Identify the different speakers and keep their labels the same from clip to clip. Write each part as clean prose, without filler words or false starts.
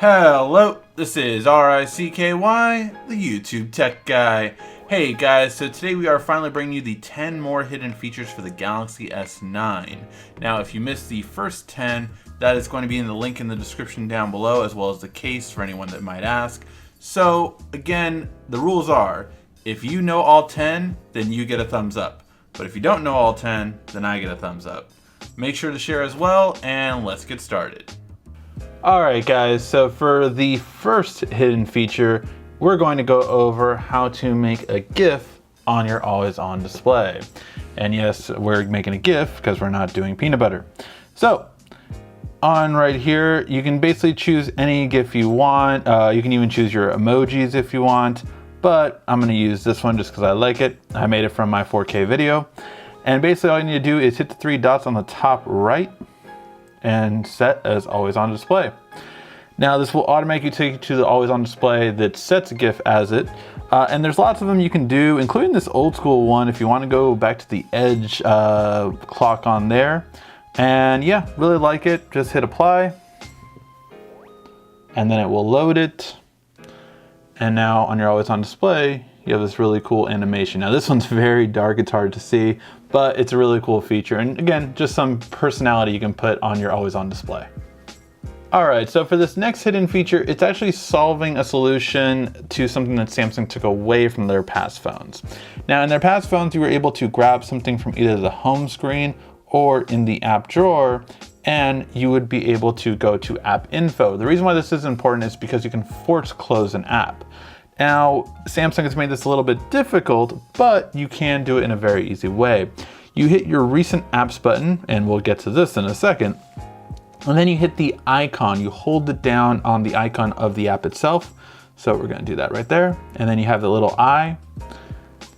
Speaker 1: Hello, this is RICKY, the YouTube Tech Guy. Hey guys, so today we are finally bringing you the 10 more hidden features for the Galaxy S9. Now, if you missed the first 10, that is going to be in the link in the description down below, as well as the case for anyone that might ask. So, again, the rules are, if you know all 10, then you get a thumbs up. But if you don't know all 10, then I get a thumbs up. Make sure to share as well, and let's get started. Alright guys, so for the first hidden feature, we're going to go over how to make a GIF on your always on display. And yes, we're making a GIF because we're not doing peanut butter. So, on right here, you can basically choose any GIF you want. You can even choose your emojis if you want, but I'm going to use this one just because I like it. I made it from my 4K video. And basically all you need to do is hit the three dots on the top right and set as always on display. Now this will automatically take you to the always on display that sets a GIF as it. And there's lots of them you can do, including this old school one if you want to go back to the edge clock on there. And yeah, really like it. Just hit apply and then it will load it. And now on your always on display, you have this really cool animation. Now this one's very dark, it's hard to see, but it's a really cool feature. And again, just some personality you can put on your always on display. All right, so for this next hidden feature, it's actually solving a solution to something that Samsung took away from their past phones. Now in their past phones, you were able to grab something from either the home screen or in the app drawer, and you would be able to go to app info. The reason why this is important is because you can force close an app. Now, Samsung has made this a little bit difficult, but you can do it in a very easy way. You hit your recent apps button, and we'll get to this in a second, and then you hit the icon. You hold it down on the icon of the app itself. So we're gonna do that right there. And then you have the little eye,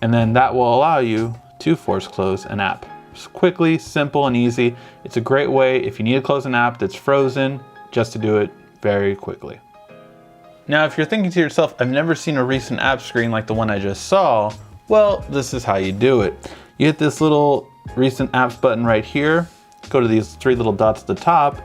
Speaker 1: and then that will allow you to force close an app. Just quickly, simple, and easy. It's a great way if you need to close an app that's frozen, just to do it very quickly. Now, if you're thinking to yourself, I've never seen a recent app screen like the one I just saw, well, this is how you do it. You hit this little recent apps button right here, go to these three little dots at the top,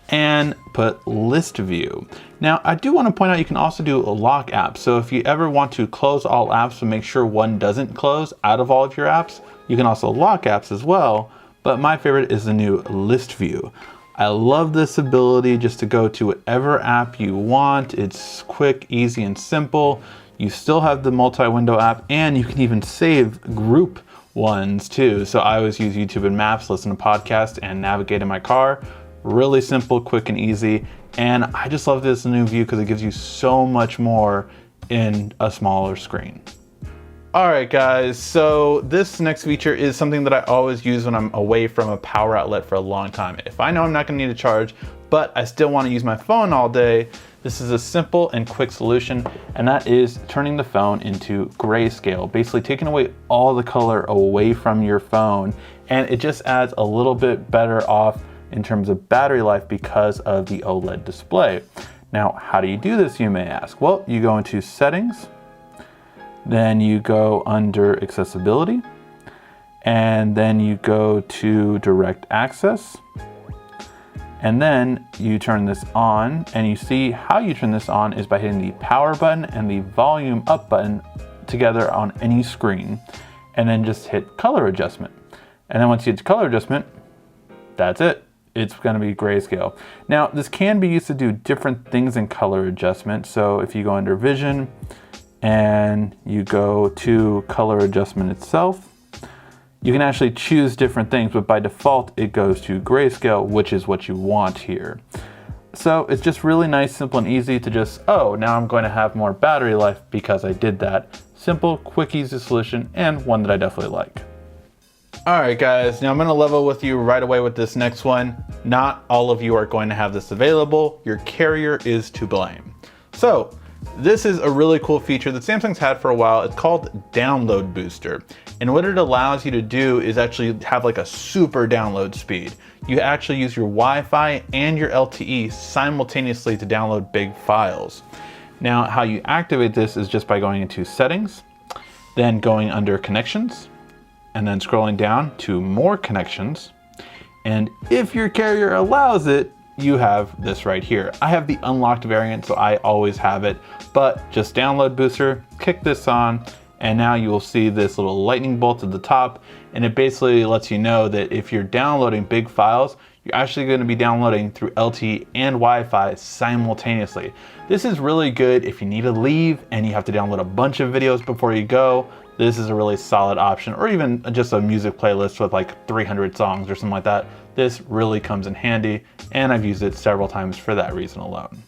Speaker 1: and put list view. Now, I do want to point out you can also do a lock app. So if you ever want to close all apps to make sure one doesn't close out of all of your apps, you can also lock apps as well. But my favorite is the new list view. I love this ability just to go to whatever app you want. It's quick, easy, and simple. You still have the multi-window app, and you can even save group ones too. So I always use YouTube and Maps, listen to podcasts, and navigate in my car. Really simple, quick, and easy. And I just love this new view because it gives you so much more in a smaller screen. All right, guys, so this next feature is something that I always use when I'm away from a power outlet for a long time. If I know I'm not gonna need to charge, but I still wanna use my phone all day, this is a simple and quick solution, and that is turning the phone into grayscale, basically taking away all the color away from your phone, and it just adds a little bit better off in terms of battery life because of the OLED display. Now, how do you do this, you may ask? Well, you go into settings, then you go under accessibility, and then you go to direct access, and then you turn this on, and you see how you turn this on is by hitting the power button and the volume up button together on any screen, and then just hit color adjustment. And then once you hit color adjustment, that's it. It's going to be grayscale. Now, this can be used to do different things in color adjustment. So if you go under vision and you go to color adjustment itself, you can actually choose different things, but by default it goes to grayscale, which is what you want here. So it's just really nice, simple, and easy to just, oh, now I'm going to have more battery life because I did that. Simple, quick, easy solution, and one that I definitely like. All right, guys, now I'm gonna level with you right away with this next one. Not all of you are going to have this available. Your carrier is to blame. So this is a really cool feature that Samsung's had for a while. It's called Download Booster. And what it allows you to do is actually have like a super download speed. You actually use your Wi-Fi and your LTE simultaneously to download big files. Now, how you activate this is just by going into settings, then going under connections, and then scrolling down to more connections. And if your carrier allows it, you have this right here. I have the unlocked variant, so I always have it, but just download Booster, kick this on, and now you will see this little lightning bolt at the top, and it basically lets you know that if you're downloading big files, you're actually going to be downloading through LTE and Wi-Fi simultaneously. This is really good if you need to leave and you have to download a bunch of videos before you go. This is a really solid option, or even just a music playlist with like 300 songs or something like that. This really comes in handy, and I've used it several times for that reason alone.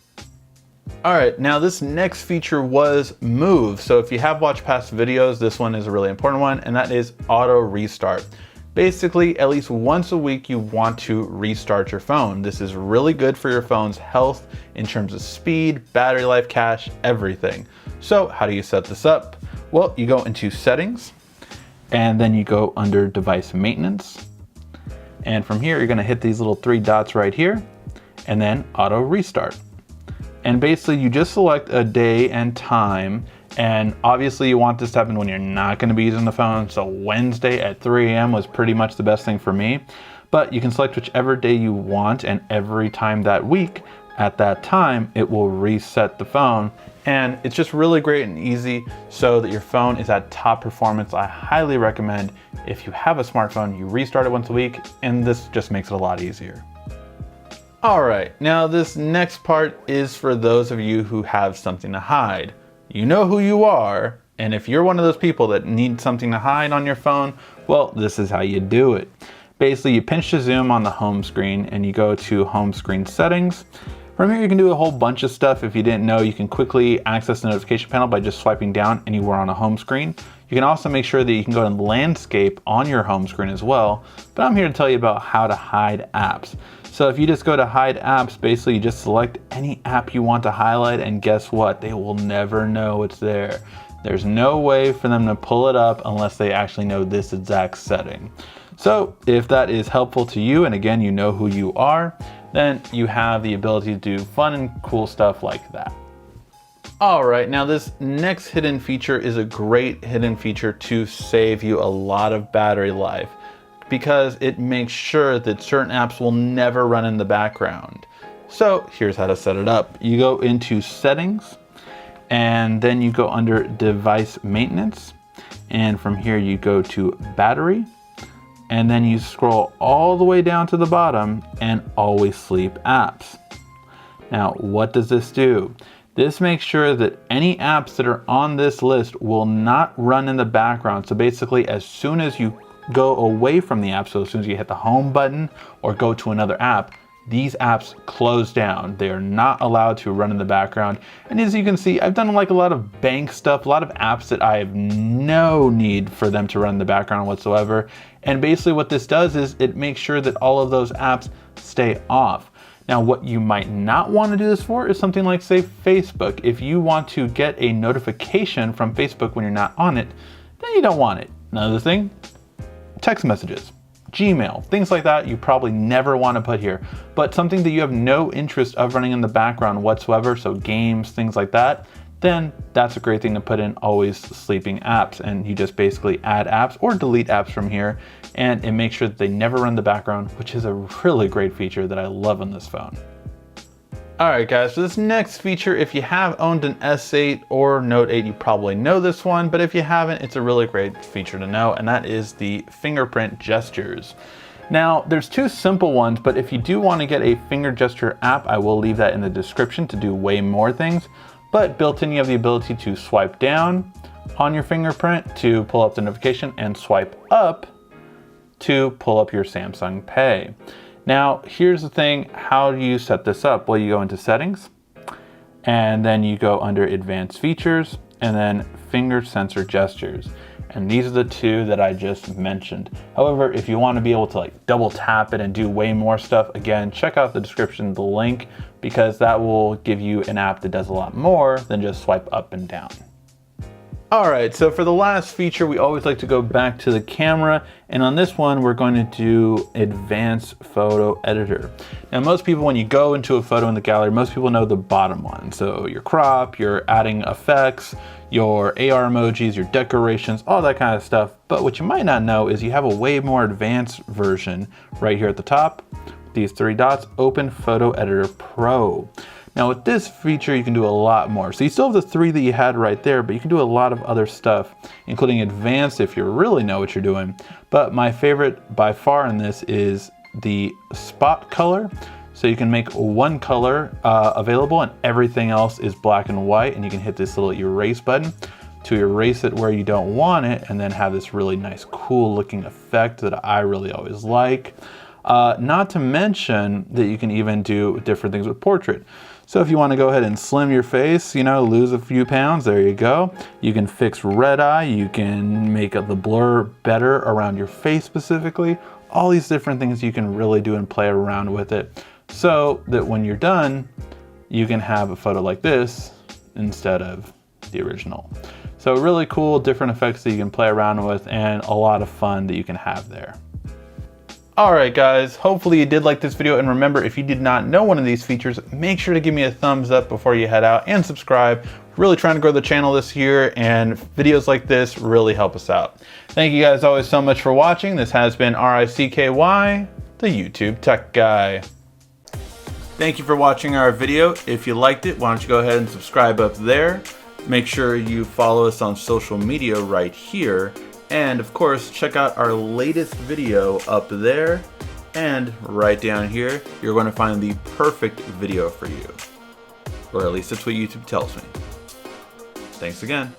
Speaker 1: All right, now this next feature was Move. So if you have watched past videos, this one is a really important one, and that is auto restart. Basically, at least once a week, you want to restart your phone. This is really good for your phone's health in terms of speed, battery life, cache, everything. So how do you set this up? Well, you go into Settings, and then you go under Device Maintenance. And from here, you're gonna hit these little 3 dots right here, and then Auto Restart. And basically, you just select a day and time, and obviously you want this to happen when you're not gonna be using the phone, so Wednesday at 3 AM was pretty much the best thing for me. But you can select whichever day you want, and every time that week, at that time, it will reset the phone. And it's just really great and easy so that your phone is at top performance. I highly recommend if you have a smartphone, you restart it once a week, and this just makes it a lot easier. All right, now this next part is for those of you who have something to hide. You know who you are, and if you're one of those people that need something to hide on your phone, well, this is how you do it. Basically, you pinch to zoom on the home screen and you go to home screen settings. From here, you can do a whole bunch of stuff. If you didn't know, you can quickly access the notification panel by just swiping down anywhere on a home screen. You can also make sure that you can go to landscape on your home screen as well, but I'm here to tell you about how to hide apps. So if you just go to hide apps, basically you just select any app you want to highlight, and guess what? They will never know it's there. There's no way for them to pull it up unless they actually know this exact setting. So if that is helpful to you, and again, you know who you are, then you have the ability to do fun and cool stuff like that. All right, now this next hidden feature is a great hidden feature to save you a lot of battery life, because it makes sure that certain apps will never run in the background. So here's how to set it up. You go into Settings, and then you go under Device Maintenance, and from here you go to Battery, and then you scroll all the way down to the bottom and Always Sleep Apps. Now, what does this do? This makes sure that any apps that are on this list will not run in the background. So basically, as soon as you go away from the app, so as soon as you hit the home button or go to another app, these apps close down. They are not allowed to run in the background. And as you can see, I've done like a lot of bank stuff, a lot of apps that I have no need for them to run in the background whatsoever. And basically what this does is it makes sure that all of those apps stay off. Now, what you might not want to do this for is something like, say, Facebook. If you want to get a notification from Facebook when you're not on it, then you don't want it. Another thing, text messages, Gmail, things like that you probably never want to put here. But something that you have no interest of running in the background whatsoever, so games, things like that, then that's a great thing to put in Always Sleeping Apps. And you just basically add apps or delete apps from here, and it makes sure that they never run in the background, which is a really great feature that I love on this phone. All right, guys, so this next feature, if you have owned an S8 or Note 8, you probably know this one, but if you haven't, it's a really great feature to know, and that is the fingerprint gestures. Now, there's 2 simple ones, but if you do want to get a finger gesture app, I will leave that in the description to do way more things. But built in, you have the ability to swipe down on your fingerprint to pull up the notification, and swipe up to pull up your Samsung Pay. Now, here's the thing, how do you set this up? Well, you go into Settings, and then you go under Advanced Features, and then Finger Sensor Gestures. And these are the 2 that I just mentioned. However, if you want to be able to like double tap it and do way more stuff, again, check out the description, the link, because that will give you an app that does a lot more than just swipe up and down. All right, so for the last feature, we always like to go back to the camera, and on this one, we're going to do Advanced Photo Editor. Now, most people, when you go into a photo in the gallery, most people know the bottom one. So your crop, your adding effects, your AR emojis, your decorations, all that kind of stuff. But what you might not know is you have a way more advanced version right here at the top, these three dots, open Photo Editor Pro. Now with this feature, you can do a lot more. So you still have the three that you had right there, but you can do a lot of other stuff, including advanced if you really know what you're doing. But my favorite by far in this is the spot color. So you can make one color available and everything else is black and white, and you can hit this little erase button to erase it where you don't want it, and then have this really nice, cool looking effect that I really always like. Not to mention that you can even do different things with portrait. So if you want to go ahead and slim your face, you know, lose a few pounds, there you go. You can fix red eye, you can make the blur better around your face specifically. All these different things you can really do and play around with it, so that when you're done, you can have a photo like this instead of the original. So really cool, different effects that you can play around with, and a lot of fun that you can have there. All right guys, hopefully you did like this video, and remember, if you did not know one of these features, make sure to give me a thumbs up before you head out and subscribe. Really trying to grow the channel this year, and videos like this really help us out. Thank you guys always so much for watching. This has been RICKY, the YouTube Tech Guy. Thank you for watching our video. If you liked it, why don't you go ahead and subscribe up there. Make sure you follow us on social media right here. And of course, check out our latest video up there, and right down here, you're going to find the perfect video for you. Or at least that's what YouTube tells me. Thanks again.